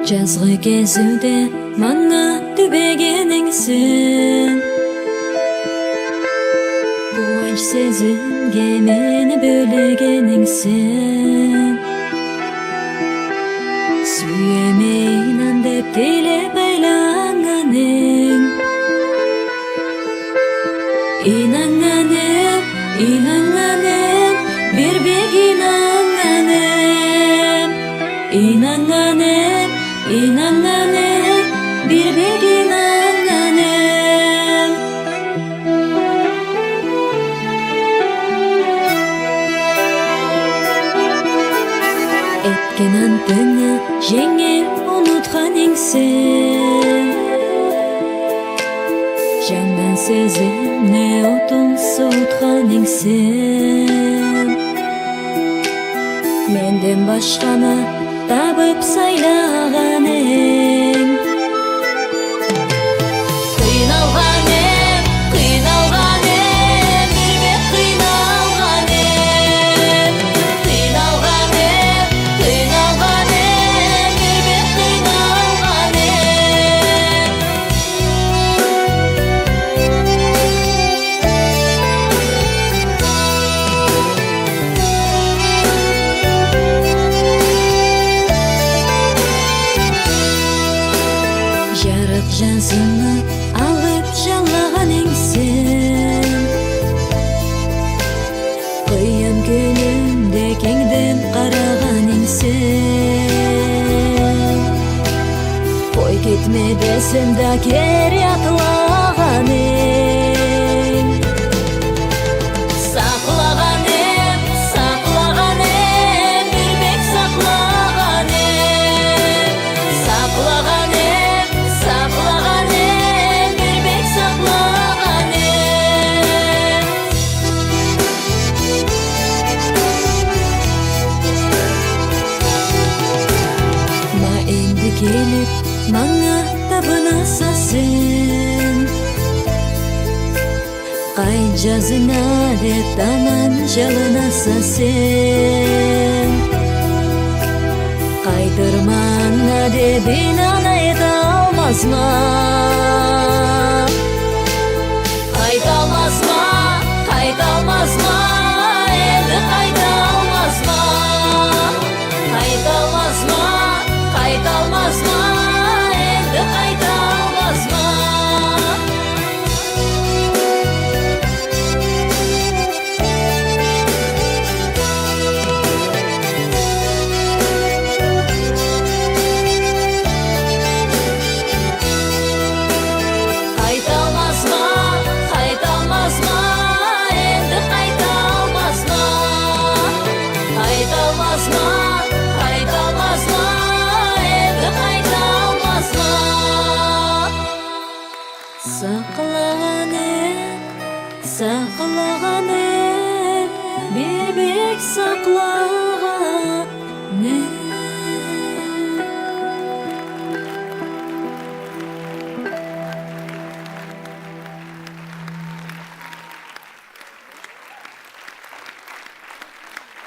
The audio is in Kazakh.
Жазғы кезуде маңа түбегеніңсің, қуаныш сезімге мені бөлегеніңсің. Сүйемейін деп тілеп байланғаның, инанғаным, бербек инанғаным. İnanganım, бербек inanganım. Etken antını жеңіп unutkanыңсың, жандан сезімне отын суытқаныңсың. Менден башқаны табып сайлағаның. Қиналғаным, бербек қиналғаным. Қиналғаным, бербек қиналғаным. Жарық жазымы алып жалағаныңсың, қиын күнімде кеңден қарағаныңсың. Қой кетме десім да кері атылағаның. Сақлағаным, бербек сақлағаным. Сақлағаным, бербек сақлағаным. Ма енді келіп маңа табынасың, қай жазыңа деп таман жалынасың. Қайдырмаңа деп инан айта алмас ма? Қайта алмас ма? Енді қайта алмас ма? Қайта алмас ма? Енді қайта алмас ма? Сақлағаным, бербек сақлағаным.